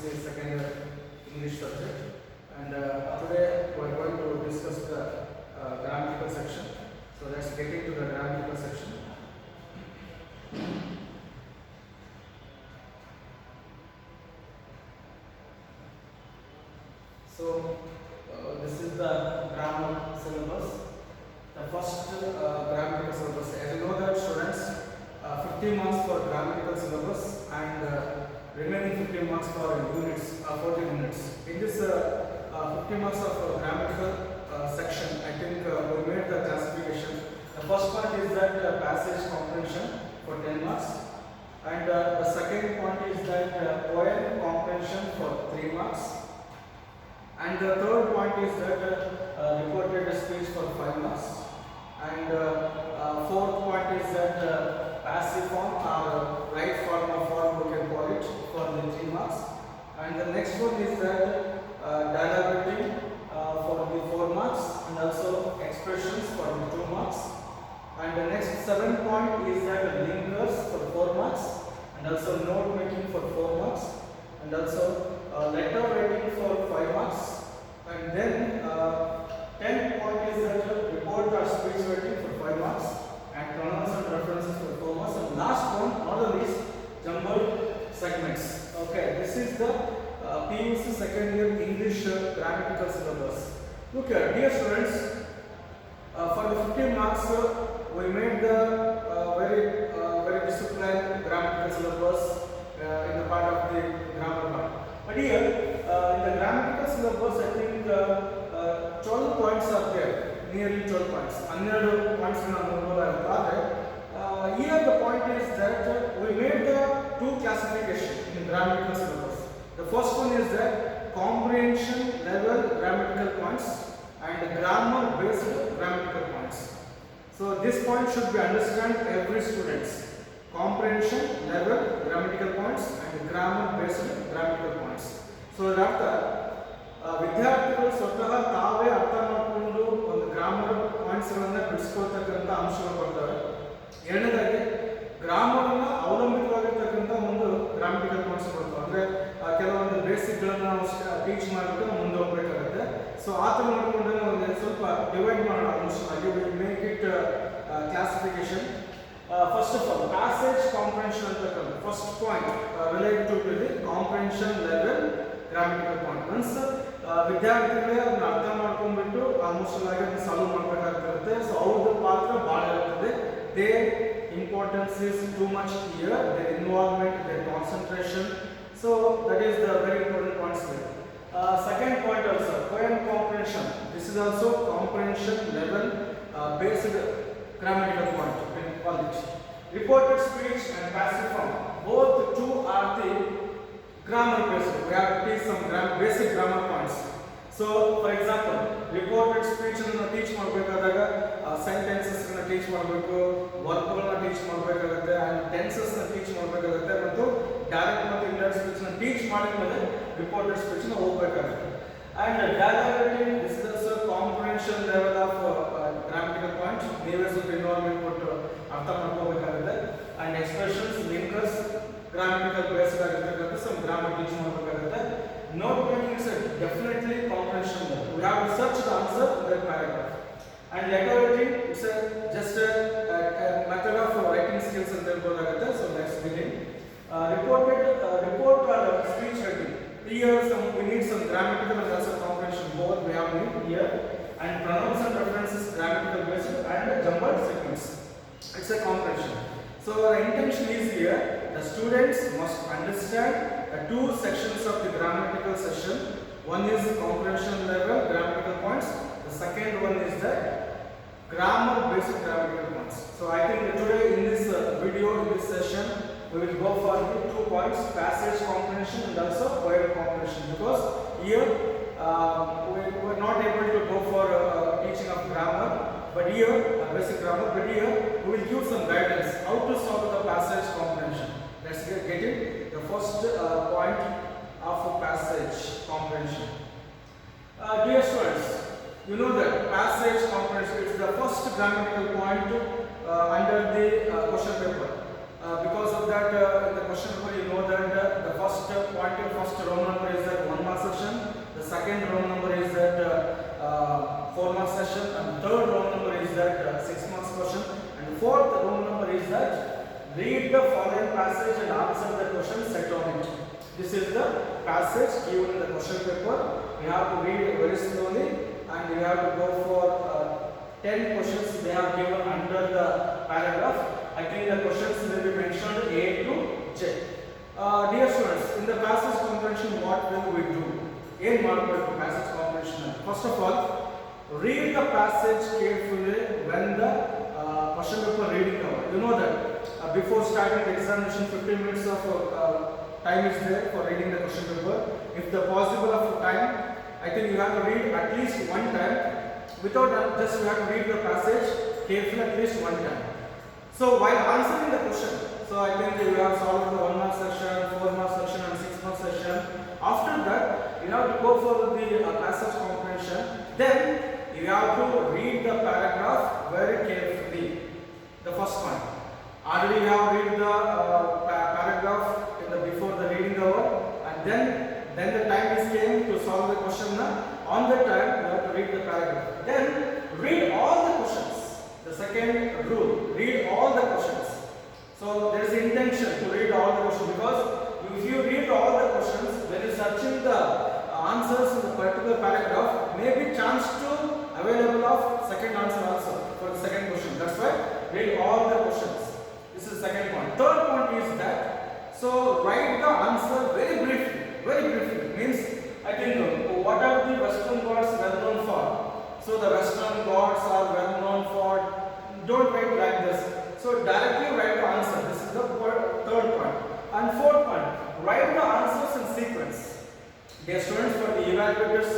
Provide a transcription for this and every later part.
BSc second year English subject, and today we are going to discuss the grammatical section. So let's get into the grammatical section. So this is the grammar syllabus. The first grammatical syllabus. As you know that students, 50 marks for grammatical syllabus and remaining 50 marks for units, 40 units. In this 50 marks of grammatical section, I think we made the classification. The first part is that passage comprehension for 10 marks, and the second point is that poem comprehension for 3 marks, and the third point is that reported speech for 5 marks, and fourth point is that passive form or right form of form we can call it for the 3 marks, and the next one is that dialogue writing for the 4 marks, and also expressions for the 2 marks, and the next 7 point is that linkers for 4 marks, and also note making for 4 marks, and also letter writing for 5 marks, and then 10 point is that report or speech writing for 5 marks, and pronouns and references for 4 marks, and last one, not the least, jumbled segments. Okay, this is the PUC second year English grammatical syllabus. Look here, dear students, for the 15 marks, we made the very disciplined grammatical syllabus in the part of the grammar part. But here, in the grammatical syllabus, I think 12 points are there, nearly 12 points. 12 points in here the point is that we made the 2 classification in grammatical syllabus. The first one is that comprehension level grammatical points and grammar based grammatical points. So this point should be understand every students. Comprehension level grammatical points and grammar based grammatical points. So thereafter ವಿದ್ಯಾರ್ಥಿಗಳು ಸ್ವತಃ ತಾವೇ ಅರ್ಥ ಮಾಡಿಕೊಂಡು ಒಂದು grammar points ಗಳನ್ನು ಬಿಡಿಸ್ಕೊಳ್ತಕ್ಕಂಥ ಅಂಶಗಳು ಬರ್ತವೆ. ಎರಡನೇದಾಗಿ ಗ್ರಾಮರ್ ಅನ್ನ ಅವಲಂಬಿತವಾಗಿರ್ತಕ್ಕಂಥ ಒಂದು ಗ್ರಾಮಟಿಕಲ್ ಪಾಯಿಂಟ್ಸ್ ಬರ್ತವೆ. ಅಂದ್ರೆ ಕೆಲವೊಂದು ಬೇಸಿಕ್ ಗಳನ್ನ ನಾವು ಟೀಚ್ ಮಾಡಿಬಿಟ್ಟು ನಾವು ಮುಂದೆ ಹೋಗಬೇಕಾಗುತ್ತೆ. ಸೊ ಆ ಥರ ನೋಡಿಕೊಂಡ್ರೆ ನಾವು ಸ್ವಲ್ಪ ಡಿವೈಡ್ ಮಾಡೋಣ ಅಂಶವಾಗಿ. Will make it classification. First of all, passage comprehension ಅಂತಕ್ಕಂಥ first point relate to the comprehension level grammatical point. Means ವಿದ್ಯಾರ್ಥಿಗಳೇ ಅದನ್ನ ಅರ್ಥ ಮಾಡ್ಕೊಂಡ್ಬಿಟ್ಟು ಆಲ್ಮೋಸ್ಟ್ ಆಗಿ ಅದನ್ನ ಸಾಲ್ವ್ ಮಾಡಬೇಕಾಗಿರುತ್ತೆ. ಸೊ ಅವ್ರದ್ದು ಪಾತ್ರ ಭಾಳ ಇರುತ್ತದೆ. They importance is too much here, their involvement, their concentration. So that is the very important points there. Second point also, poem comprehension. This is also comprehension level based grammatical point. Reported speech and passive form, both two are the grammar based. We have to teach some basic grammar points. So for example, reported speech ಅನ್ನು teach ಮಾಡಬೇಕಾದಾಗ sentences ಅನ್ನು teach ಮಾಡಬೇಕು, verb ಗಳನ್ನ teach ಮಾಡಬೇಕಾಗುತ್ತೆ, and tenses ಅನ್ನು teach ಮಾಡಬೇಕಾಗುತ್ತೆ, ಮತ್ತು direct ಮತ್ತು ಇಂಡೈರೆಕ್ಟ್ ಸ್ಪೀಚ್ ಅನ್ನು ಟೀಚ್ ಮಾಡಿದ್ಮೇಲೆ ರಿಪೋರ್ಟೆಡ್ ಸ್ಪೀಚ್ ಅನ್ನು ಹೋಗಬೇಕಾಗುತ್ತೆ. And dialogue writing, this is also comprehension level of grammatical point. ನೀವೇ ಸ್ವಲ್ಪ ಇನ್ವಾಲ್ವ್ಮೆಂಟ್ ಕೊಟ್ಟು ಅರ್ಥ ಮಾಡ್ಕೋಬೇಕಾಗುತ್ತೆ. And expressions, linkers, grammatical based ಆಗಿರ್ತಕ್ಕಂಥ ಸಮ್ ಗ್ರಾಮರ್ ಟೀಚ್ ಮಾಡಬೇಕಾಗುತ್ತೆ. Note making is definitely comprehension level. We have to search the answer in that paragraph. And letter writing, it's just method of writing skills ಅಂತ ಹೇಳ್ಬೋದಾಗುತ್ತೆ. So let's begin. Report or speech writing. Here we need some grammatical and also comprehension, both we have need here, and pronouns and references grammatical based and jumbled segments. It's a comprehension. So our intention is here, the students must understand the 2 sections of the grammatical session. One is comprehension level grammatical points. The second one is the grammar based grammatical points. So I think today in this video, in this session, we will go for the 2 points, passage comprehension and also poem comprehension, because here we were not able to go for teaching of grammar, but here basic grammar, but here we will give some guidance how to solve the passage comprehension. Let's get it. The first point of passage comprehension. Dear students, you know that passage comprehension is the first grammatical point under the question paper. Because of that, in the question paper, you know that the first point of first row number is that 1 mark section, the second row number is that 4 mark section, and third row number is that 6 marks question, and the fourth row number is that read the following passage and answer the question set on it. This is the passage given in the question paper. We have to read very slowly and we have to go for 10 questions they have given under the paragraph. I think the questions will be mentioned A to J. Dear students, in the passage comprehension, what will we do? In Market passage comprehension. First of all, read the passage carefully when the question paper reading cover. You know that before starting the examination, 15 minutes of time is there for reading the question paper. If the possible of time, I think you have to read at least one time. Without that, just you have to read the passage carefully at least one time. So while answering the question, so I think you have solved the 1 mark section, 4 mark section and 6 mark section. After that, you have to go for the passage comprehension. Then you have to read the paragraph very carefully. The first one. Already you have read the paragraph before the reading hour, and then the time is came to solve the question. On that time you have to read the paragraph. Then read all the questions. The second rule, read all the questions. So there is intention to read all the questions, because if you read all the questions, when you searching the answers in the particular paragraph, may be chance to available of second answer also for the second question. That's why read all the questions. This is the second point. Third point is that, so write the answer very briefly. Very briefly means, I think, what are the Western gods well known for? So the Western gods are well known for. Don't write like this. So directly write the answer. This is the third point. And fourth point, write the answers in sequence. Dear students, for the evaluators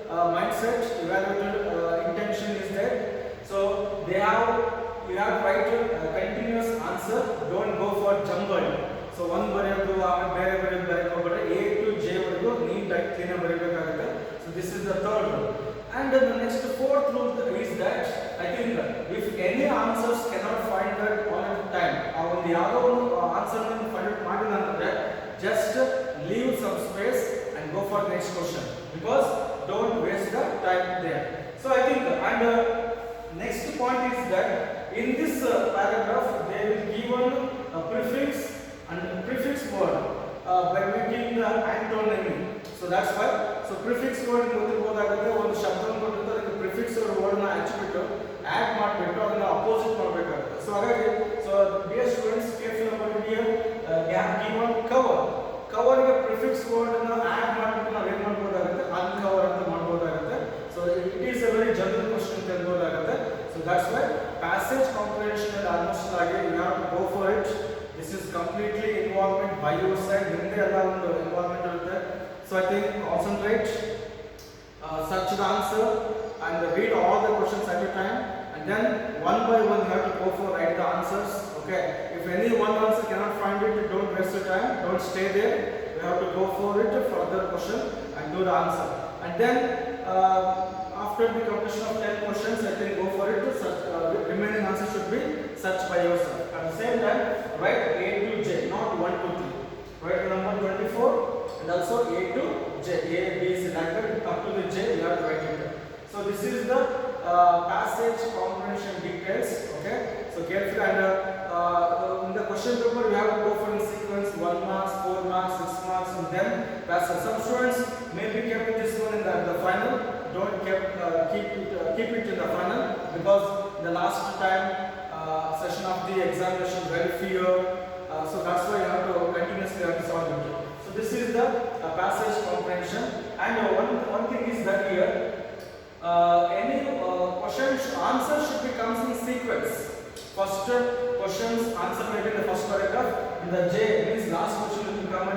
mindset, evaluator intention is there. So you have to write a continuous answer. Don't go for jumbled. So one variable, A to J variable need that clean variable. So this is the third rule. And the next fourth rule is that, I think, if any answers cannot find that on a time, or the other answer find it that, just leave some space and go for the next question, because don't waste the time there. So I think, and next point is that in this paragraph they will given a prefix and prefix word by making the antonymy. So that's why. So prefix word ಗೊತ್ತಿರಬಹುದಾಗುತ್ತೆ. ಒಂದು ಶಬ್ದವನ್ನು ಕೊಟ್ಟಿರ್ತಾರೆ, ಅದಕ್ಕೆ prefix word ನ ಹಚ್ಚಿಬಿಟ್ಟು add ಮಾಡಿಬಿಟ್ಟು ಅದನ್ನ opposite ಮಾಡಬೇಕಾಗುತ್ತೆ. So ಹಾಗಾಗಿ, so dear students, careful about it here. Given cover. Cover ಗೆ prefix word ನ add ಮಾಡಿಬಿಟ್ಟು ನಾವು ಏನು ಮಾಡಬಹುದಾಗುತ್ತೆ? uncover ಅಂತ ಮಾಡಬಹುದಾಗುತ್ತೆ. So it is a very general question ಅಂತ ಹೇಳ್ಬೋದಾಗುತ್ತೆ. So that's why passage comprehension and almost like you have to go for it. This is completely involvement by your side. ಹಿಂದೆ ಎಲ್ಲ ಒಂದು involvement ಇರುತ್ತೆ. So I think concentrate, search the answer and read all the questions at a time, and then one by one you have to go for write the answers. Okay, if any one answer cannot find it, don't waste your time, don't stay there. You have to go for it, further question and do the answer. And then after the completion of 10 questions, I think go for it. Search, remaining answer should be searched by yourself. At the same time, write A to J, not 1 to 3. Write number 24 and also A to J. A, B is like that, up to the J you have to write it. So this is the passage comprehension details. Okay, so carefully, and in the question paper you have to go for in sequence 1 marks, 4 marks, 6 marks, and then passage. Some students may be kept this one in the final. Don't keep it in the final, because the last time session of the examination very few. So that's why you have to continuously solve it. So this is the passage comprehension. And one thing is that here any questions answer should be comes in sequence. First questions answer may be the first paragraph, and the J means last question will come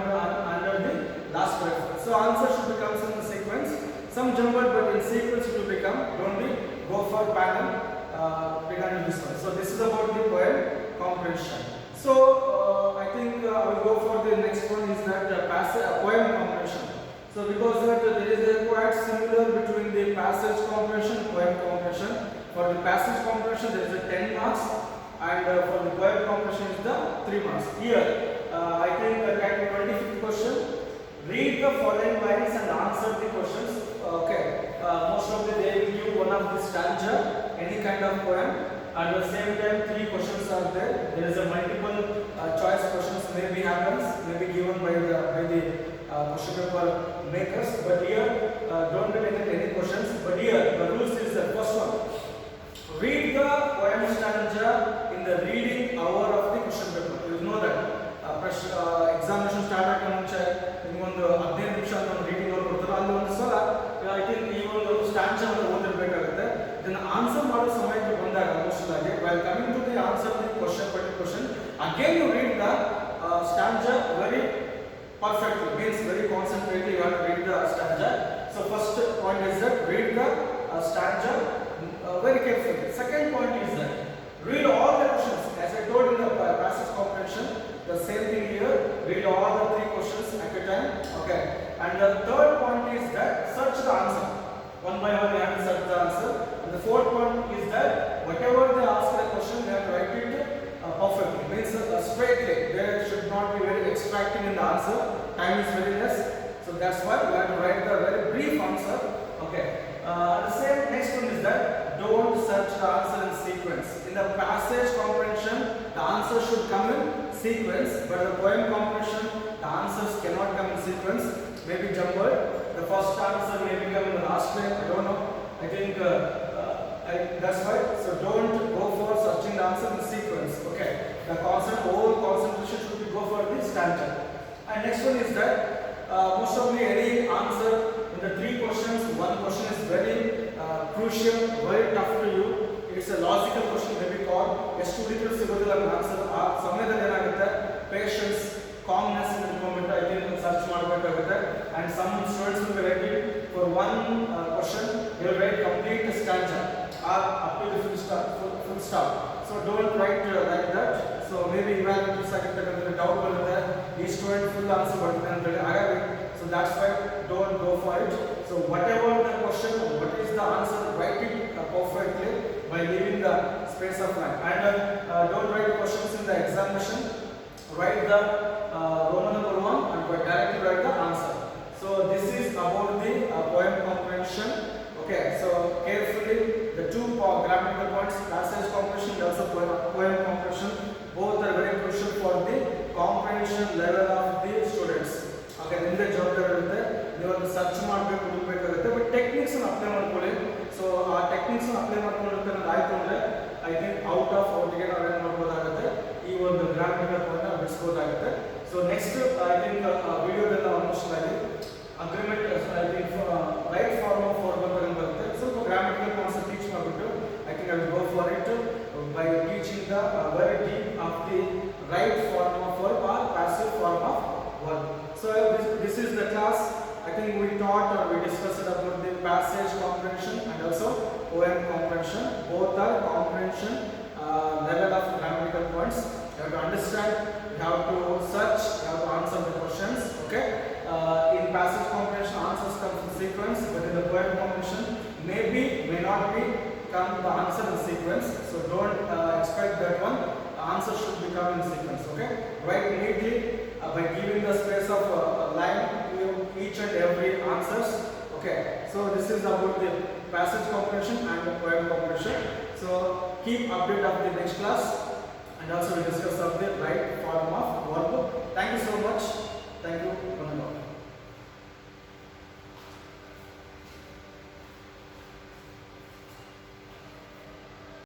under the last paragraph. So answer should be comes in the sequence. Some jumbled, but in sequence it will become. Don't be go for pattern regarding this one. So this is about the poem comprehension. So I think I will go for the next one is that poem comprehension. So because that there is a quite similar between the passage comprehension and poem comprehension. For the passage comprehension there is a 10 marks, and for the poem comprehension is the 3 marks. Here I think that 25th question Read the following lines and answer the questions. Okay, most of the they will give one of the stanza, any kind of poem. At the same time, three questions are there. There is a multiple choice questions maybe happens, maybe given by the question paper makers. But here, don't be taken any questions. But here, the rules is the first one. Read the poem stanza in the reading hour of the question paper. You know that examination start ಆಗಕ್ಕೆ ಮುಂಚೆ ನಿಮಗೊಂದು 15 ನಿಮಿಷ ಅಂತ ಒಂದು reading ಅವರು ಕೊಡ್ತಾರೆ. ಅಲ್ಲಿ ಒಂದು ಸಲ ಐ ಥಿಂಕ್ ಈ ಒಂದು ಸ್ಟಾಂಜಾ ಅನ್ನು ಓದಿರಬೇಕಾಗುತ್ತೆ. ಇದನ್ನ ಆನ್ಸರ್ ಮಾಡೋ ಸಮಯಕ್ಕೆ ಬಂದಾಗ ಮೋಸ್ಟ್ಲಿ ಆಗಿ while coming to the answer the question again you read the stanza very perfectly, means very concentratedly you have to read the stanza. So first point is that read the stanza very carefully. Second point is that read all the questions. As I told in the passage comprehension, the same thing here. Read all the three questions at a time. Okay. And the third point is that search the answer. One by one you have to search the answer. And the fourth point is that whatever they ask the question, you have to write it perfectly. Means straightly. There should not be very extracting in the answer. Time is very less. So that's why you have to write the very brief answer. Okay. The same next one is that don't search the answer in sequence. In the passage comprehension, the answer should come in sequence, but the poem comprehension, the answers cannot come in sequence. Maybe jumbled. The first answer may become in the last line. I don't know. I think that's why. So don't go for searching the answer in sequence. Okay. The concept, whole concentration should be go for the stanza. And next one is that most of the any answer in the three questions, one question is very crucial, very tough to you. It's a logical question maybe called ಎಷ್ಟು ಹುಡುಗರು ಸಿಗೋದಿಲ್ಲ answer. ಆ ಸಮಯದಲ್ಲಿ ಏನಾಗುತ್ತೆ, patience calmness ಇಟ್ಕೊಂಡ್ಬಿಟ್ಟು I think search ಮಾಡಬೇಕಾಗುತ್ತೆ. And some students will ready for one question you will write complete stanza or up to the full stop. So don't write like that. So maybe evaluators ಆಗಿರ್ತಕ್ಕಂಥ doubt ಬರುತ್ತೆ, ಈ student full answer ಬರುತ್ತೆ ಅಂತ ಹೇಳಿ. ಹಾಗಾಗಿ so that's why don't go for it. So whatever the question, what is the answer, write it perfectly by leaving the space of line. And don't write questions in the examination. Write the Roman number 1 and directly write the answer. So this is about the poem comprehension. Okay, so carefully the two grammatical points, passage comprehension and also poem comprehension, both are very crucial for the comprehension level of the students. Okay, ನಿಮಗೆ ಜವಾಬ್ದಾರಿ ಇರುತ್ತೆ, ನೀವು ಅದನ್ನ search ಮಾಡಬೇಕು, ಹುಡುಕಬೇಕಾಗುತ್ತೆ. But techniques ಅನ್ನು apply ಮಾಡ್ಕೊಳ್ಳಿ. So ಆ ಟೆಕ್ನಿಕ್ಸ್ ಅನ್ನು ಅಪ್ಲೈ ಮಾಡ್ಕೊಂಡಿರುತ್ತೆ ಅನ್ನೋದು ಆಯ್ತು ಅಂದ್ರೆ ಐ ಥಿಂಕ್ ಔಟ್ ಆಫ್ ಔಟ್ಗೆ ನಾವು ಏನು ಮಾಡ್ಬೋದಾಗುತ್ತೆ, ಈ ಒಂದು ಗ್ರಾಮಟಿಕಲ್ ಪಾಯಿಂಟ್ ಬಿಡಿಸ್ಬೋದಾಗುತ್ತೆ. ಸೊ ನೆಕ್ಸ್ಟ್ ಐ ಥಿಂಕ್ ವಿಡಿಯೋದೆಲ್ಲ ಆಲ್ಮೋಸ್ಟ್ ಆಗಿ agreement I think right form of verb ಅಂತ ಬರುತ್ತೆ. ಸ್ವಲ್ಪ ಗ್ರಾಮಟಿಕಲ್ ಪಾಯಿಂಟ್ಸ್ ಟೀಚ್ ಮಾಡಿಬಿಟ್ಟು I think I will go for it by teaching the very deep of the right form of verb or passive form of verb. So this is the class. I think we taught or we discussed about the passage comprehension and also poem comprehension. Both are comprehension level of grammatical points. You have to understand, you have to search, you have to answer the questions. Okay. In passage comprehension, answers come in sequence, but in the poem comprehension, maybe may not be come the answer in sequence. So don't expect that one. The answer should become in sequence. Okay. Write neatly by giving the space of line to each and every answers. Okay. So this is about the passage comprehension and the poem comprehension. So keep update of the next class, and also we discuss of the